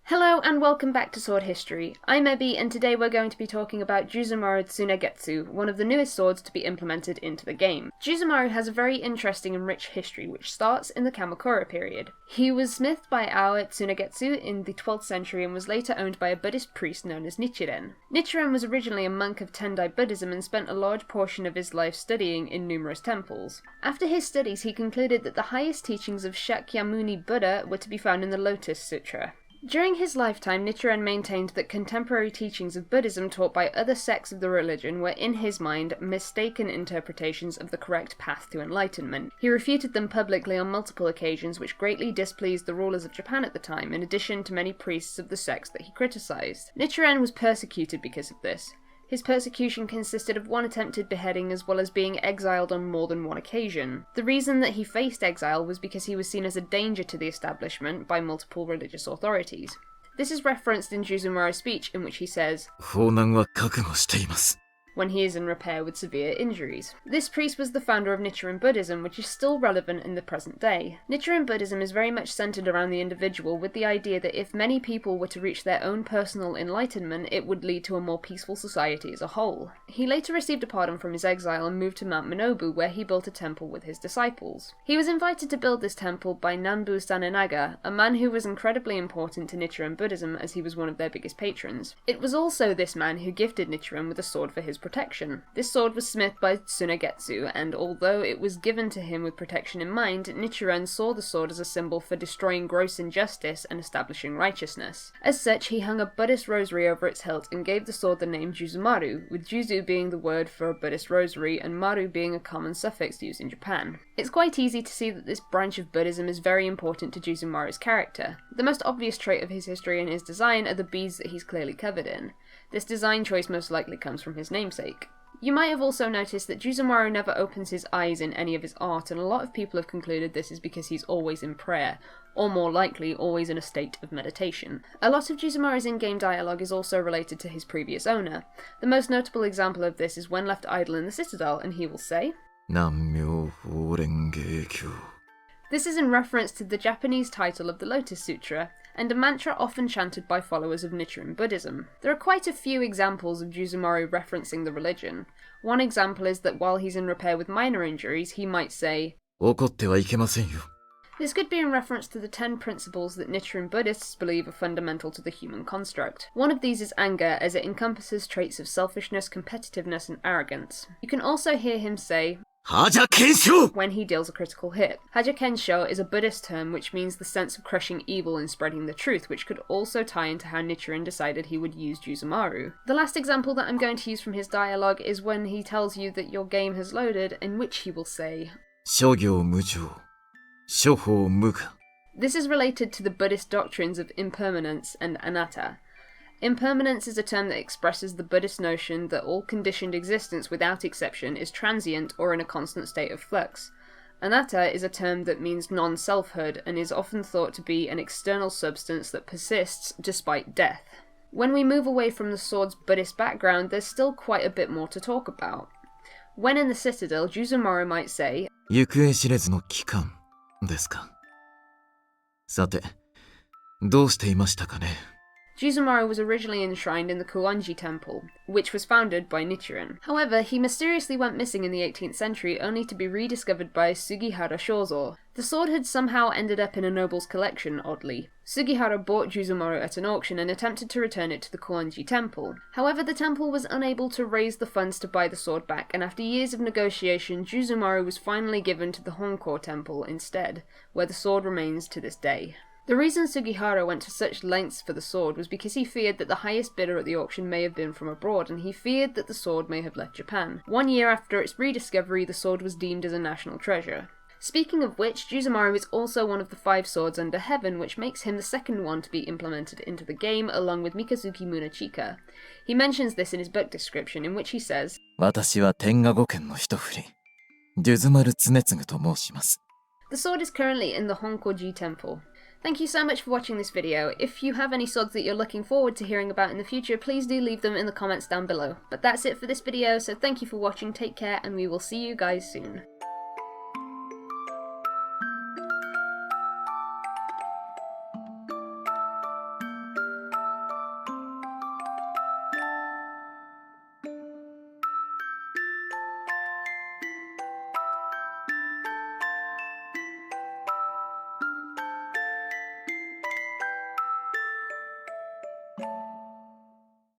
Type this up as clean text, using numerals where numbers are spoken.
Hello and welcome back to Sword History. I'm Ebi and today we're going to be talking about Juzumaru Tsunegetsu, one of the newest swords to be implemented into the game. Juzumaru has a very interesting and rich history which starts in the Kamakura period. He was smithed by Aoi Tsunegetsu in the 12th century and was later owned by a Buddhist priest known as Nichiren. Nichiren was originally a monk of Tendai Buddhism and spent a large portion of his life studying in numerous temples. After his studies he concluded that the highest teachings of Shakyamuni Buddha were to be found in the Lotus Sutra. During his lifetime, Nichiren maintained that contemporary teachings of Buddhism taught by other sects of the religion were, in his mind, mistaken interpretations of the correct path to enlightenment. He refuted them publicly on multiple occasions, which greatly displeased the rulers of Japan at the time, in addition to many priests of the sects that he criticized. Nichiren was persecuted because of this. His persecution consisted of one attempted beheading as well as being exiled on more than one occasion. The reason that he faced exile was because he was seen as a danger to the establishment by multiple religious authorities. This is referenced in Juzumaru's speech in which he says, when he is in repair with severe injuries. This priest was the founder of Nichiren Buddhism, which is still relevant in the present day. Nichiren Buddhism is very much centered around the individual, with the idea that if many people were to reach their own personal enlightenment, it would lead to a more peaceful society as a whole. He later received a pardon from his exile and moved to Mount Minobu, where he built a temple with his disciples. He was invited to build this temple by Ranbu Sanenaga, a man who was incredibly important to Nichiren Buddhism as he was one of their biggest patrons. It was also this man who gifted Nichiren with a sword for his protection. This sword was smithed by Tsunegetsu, and although it was given to him with protection in mind, Nichiren saw the sword as a symbol for destroying gross injustice and establishing righteousness. As such, he hung a Buddhist rosary over its hilt and gave the sword the name Juzumaru, with Juzu being the word for a Buddhist rosary and Maru being a common suffix used in Japan. It's quite easy to see that this branch of Buddhism is very important to Juzumaru's character. The most obvious trait of his history and his design are the beads that he's clearly covered in. This design choice most likely comes from his namesake. You might have also noticed that Juzumaru never opens his eyes in any of his art, and a lot of people have concluded this is because he's always in prayer, or more likely, always in a state of meditation. A lot of Juzumaru's in-game dialogue is also related to his previous owner. The most notable example of this is when left idle in the Citadel, and he will say, This is in reference to the Japanese title of the Lotus Sutra, and a mantra often chanted by followers of Nichiren Buddhism. There are quite a few examples of Juzumaru referencing the religion. One example is that while he's in repair with minor injuries, he might say, This could be in reference to the 10 principles that Nichiren Buddhists believe are fundamental to the human construct. One of these is anger, as it encompasses traits of selfishness, competitiveness, and arrogance. You can also hear him say, when he deals a critical hit. Haja Kensho is a Buddhist term which means the sense of crushing evil and spreading the truth, which could also tie into how Nichiren decided he would use Juzumaru. The last example that I'm going to use from his dialogue is when he tells you that your game has loaded, in which he will say, This is related to the Buddhist doctrines of impermanence and anatta. Impermanence is a term that expresses the Buddhist notion that all conditioned existence without exception is transient or in a constant state of flux. Anatta is a term that means non-selfhood and is often thought to be an external substance that persists despite death. When we move away from the sword's Buddhist background, there's still quite a bit more to talk about. When in the Citadel, Juzumaru might say, Juzumaru was originally enshrined in the Kuonji Temple, which was founded by Nichiren. However, he mysteriously went missing in the 18th century, only to be rediscovered by Sugihara Shozo. The sword had somehow ended up in a noble's collection, oddly. Sugihara bought Juzumaru at an auction and attempted to return it to the Kuonji Temple. However, the temple was unable to raise the funds to buy the sword back, and after years of negotiation, Juzumaru was finally given to the Honko Temple instead, where the sword remains to this day. The reason Sugihara went to such lengths for the sword was because he feared that the highest bidder at the auction may have been from abroad, and he feared that the sword may have left Japan. 1 year after its rediscovery, the sword was deemed as a national treasure. Speaking of which, Juzumaru is also one of the 5 swords under heaven, which makes him the second one to be implemented into the game, along with Mikazuki Munechika. He mentions this in his book description, in which he says, The sword is currently in the Honkoji Temple. Thank you so much for watching this video. If you have any swords that you're looking forward to hearing about in the future, please do leave them in the comments down below. But that's it for this video, so thank you for watching, take care, and we will see you guys soon.